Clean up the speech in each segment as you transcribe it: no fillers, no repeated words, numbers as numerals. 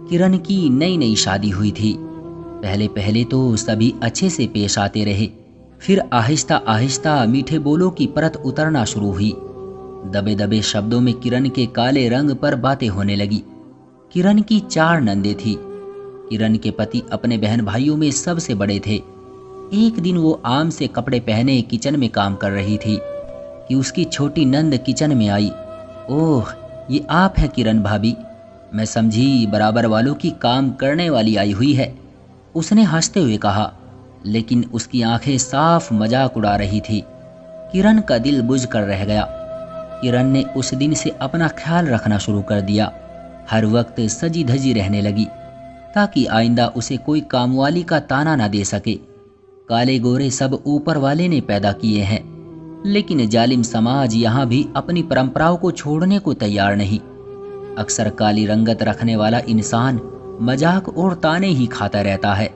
किरण की नई नई शादी हुई थी। पहले पहले तो सभी अच्छे से पेश आते रहे, फिर आहिस्ता आहिस्ता मीठे बोलों की परत उतरना शुरू हुई। दबे दबे शब्दों में किरण के काले रंग पर बातें होने लगी। किरण की 4 नंदे थी। किरण के पति अपने बहन भाइयों में सबसे बड़े थे। एक दिन वो आम से कपड़े पहने किचन में काम कर रही थी कि उसकी छोटी नंद किचन में आई। ओह, ये आप हैं किरण भाभी। मैं समझी बराबर वालों की काम करने वाली आई हुई है, उसने हंसते हुए कहा, लेकिन उसकी आंखें साफ मजाक उड़ा रही थी। किरण का दिल बुझ कर रह गया। किरण ने उस दिन से अपना ख्याल रखना शुरू कर दिया। हर वक्त सजी धजी रहने लगी ताकि आइंदा उसे कोई कामवाली का ताना ना दे सके। काले गोरे सब ऊपर वाले ने पैदा किए हैं, लेकिन जालिम समाज यहाँ भी अपनी परंपराओं को छोड़ने को तैयार नहीं। अक्सर काली रंगत रखने वाला इंसान मजाक और ताने ही खाता रहता है।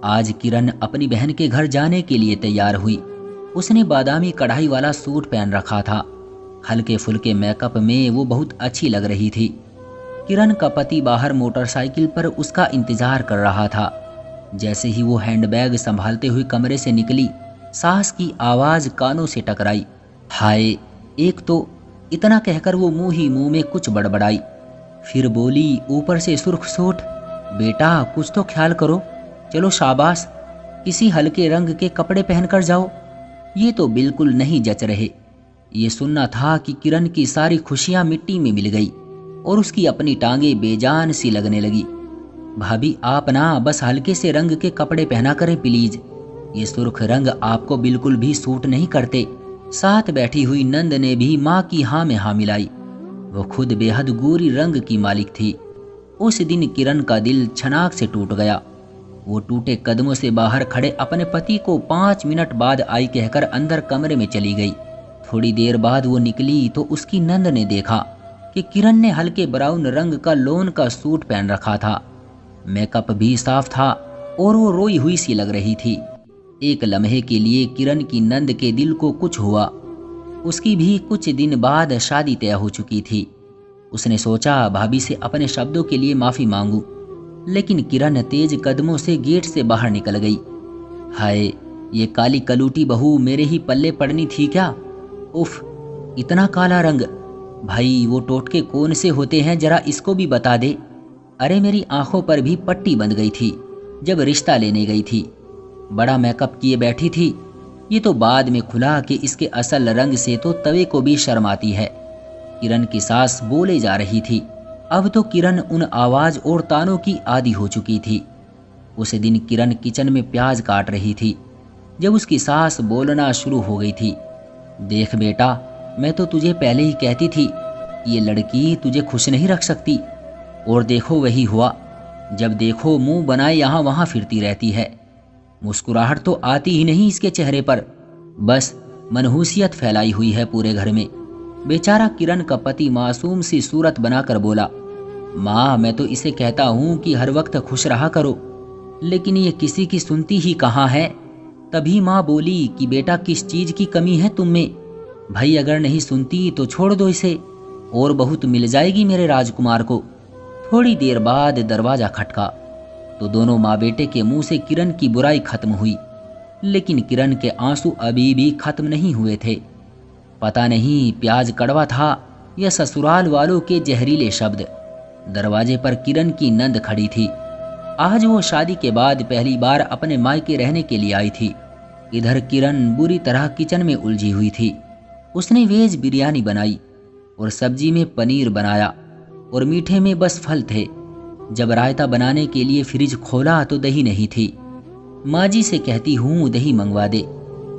आज किरण अपनी बहन के घर जाने के लिए तैयार हुई। उसने बादामी कढ़ाई वाला सूट पहन रखा था। हल्के फुल्के मेकअप में वो बहुत अच्छी लग रही थी। किरण का पति बाहर मोटरसाइकिल पर उसका इंतजार कर रहा था। जैसे ही वो हैंडबैग संभालते हुए कमरे से निकली, सास की आवाज कानों से टकराई। हाय, एक तो, इतना कहकर वो मुंह ही मुंह में कुछ बड़बड़ाई। फिर बोली ऊपर से सुर्ख सोट, बेटा कुछ तो ख्याल करो, चलो शाबाश, किसी हल्के रंग के कपड़े पहनकर जाओ, ये तो बिल्कुल नहीं जच रहे। ये सुनना था कि किरण की सारी खुशियां मिट्टी में मिल गई और उसकी अपनी टांगें बेजान सी लगने लगी। भाभी आप ना बस हल्के से रंग के कपड़े पहना करें प्लीज, ये सुर्ख रंग आपको बिल्कुल भी सूट नहीं करते। साथ बैठी हुई नंद ने भी माँ की हाँ में हाँ मिलाई। वो खुद बेहद गोरी रंग की मालिक थी। उस दिन किरण का दिल छनाक से टूट गया। वो टूटे कदमों से बाहर खड़े अपने पति को 5 मिनट बाद आई कहकर अंदर कमरे में चली गई। थोड़ी देर बाद वो निकली तो उसकी नंद ने देखा कि किरण ने हल्के ब्राउन रंग का लोन का सूट पहन रखा था। मेकअप भी साफ था और वो रोई हुई सी लग रही थी। एक लम्हे के लिए किरण की नंद के दिल को कुछ हुआ। उसकी भी कुछ दिन बाद शादी तय हो चुकी थी। उसने सोचा भाभी से अपने शब्दों के लिए माफी मांगू, लेकिन किरण तेज कदमों से गेट से बाहर निकल गई। हाय, ये काली कलूटी बहू मेरे ही पल्ले पड़नी थी क्या? उफ, इतना काला रंग। भाई वो टोटके कौन से होते हैं, जरा इसको भी बता दे। अरे मेरी आंखों पर भी पट्टी बंध गई थी जब रिश्ता लेने गई थी। बड़ा मेकअप किए बैठी थी। ये तो बाद में खुला कि इसके असल रंग से तो तवे को भी शर्म आती है। किरण की सास बोले जा रही थी। अब तो किरण उन आवाज और तानों की आदी हो चुकी थी। उस दिन किरण किचन में प्याज काट रही थी जब उसकी सास बोलना शुरू हो गई थी। देख बेटा, मैं तो तुझे पहले ही कहती थी ये लड़की तुझे खुश नहीं रख सकती, और देखो वही हुआ। जब देखो मुंह बनाए यहाँ वहाँ फिरती रहती है। मुस्कुराहट तो आती ही नहीं इसके चेहरे पर, बस मनहूसियत फैलाई हुई है पूरे घर में। बेचारा किरण का पति मासूम सी सूरत बनाकर बोला, माँ मैं तो इसे कहता हूँ कि हर वक्त खुश रहा करो, लेकिन ये किसी की सुनती ही कहाँ है। तभी माँ बोली कि बेटा किस चीज की कमी है तुम में? भाई अगर नहीं सुनती तो छोड़ दो इसे, और बहुत मिल जाएगी मेरे राजकुमार को। थोड़ी देर बाद दरवाजा खटका तो दोनों माँ बेटे के मुंह से किरण की बुराई खत्म हुई, लेकिन किरण के आंसू अभी भी खत्म नहीं हुए थे। पता नहीं प्याज कड़वा था या ससुराल वालों के जहरीले शब्द। दरवाजे पर किरण की नंद खड़ी थी। आज वो शादी के बाद पहली बार अपने मायके रहने के लिए आई थी। इधर किरण बुरी तरह किचन में उलझी हुई थी। उसने वेज बिरयानी बनाई और सब्जी में पनीर बनाया और मीठे में बस फल थे। जब रायता बनाने के लिए फ्रिज खोला तो दही नहीं थी। माँ जी से कहती हूँ दही मंगवा दे,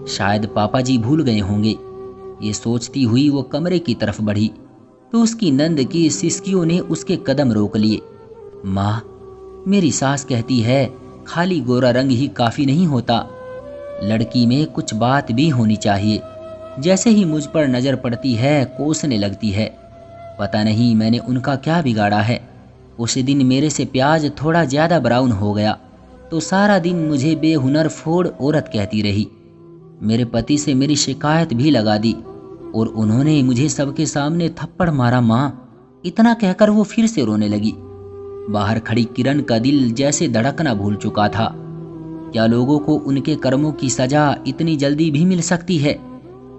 शायद पापा जी भूल गए होंगे। ये सोचती हुई वो कमरे की तरफ बढ़ी तो उसकी नंद की सिसकियों ने उसके कदम रोक लिए। माँ, मेरी सास कहती है खाली गोरा रंग ही काफी नहीं होता, लड़की में कुछ बात भी होनी चाहिए। जैसे ही मुझ पर नजर पड़ती है कोसने लगती है। पता नहीं मैंने उनका क्या बिगाड़ा है। उस दिन मेरे से प्याज थोड़ा ज्यादा ब्राउन हो गया तो सारा दिन मुझे बेहुनर फोड़ औरत कहती रही। मेरे पति से मेरी शिकायत भी लगा दी और उन्होंने मुझे सबके सामने थप्पड़ मारा। माँ, इतना कहकर वो फिर से रोने लगी। बाहर खड़ी किरण का दिल जैसे धड़कना भूल चुका था। क्या लोगों को उनके कर्मों की सजा इतनी जल्दी भी मिल सकती है,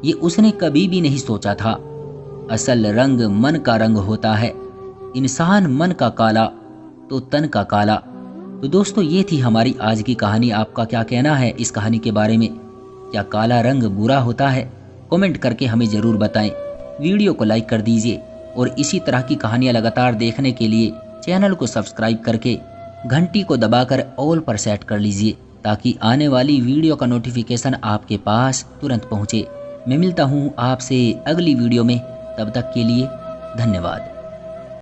ये उसने कभी भी नहीं सोचा था। असल रंग मन का रंग होता है। इंसान मन का काला तो तन का काला। तो दोस्तों, ये थी हमारी आज की कहानी। आपका क्या कहना है इस कहानी के बारे में? क्या काला रंग बुरा होता है? कमेंट करके हमें ज़रूर बताएं। वीडियो को लाइक कर दीजिए और इसी तरह की कहानियाँ लगातार देखने के लिए चैनल को सब्सक्राइब करके घंटी को दबाकर ऑल पर सेट कर लीजिए, ताकि आने वाली वीडियो का नोटिफिकेशन आपके पास तुरंत पहुँचे। मैं मिलता हूँ आपसे अगली वीडियो में। तब तक के लिए धन्यवाद।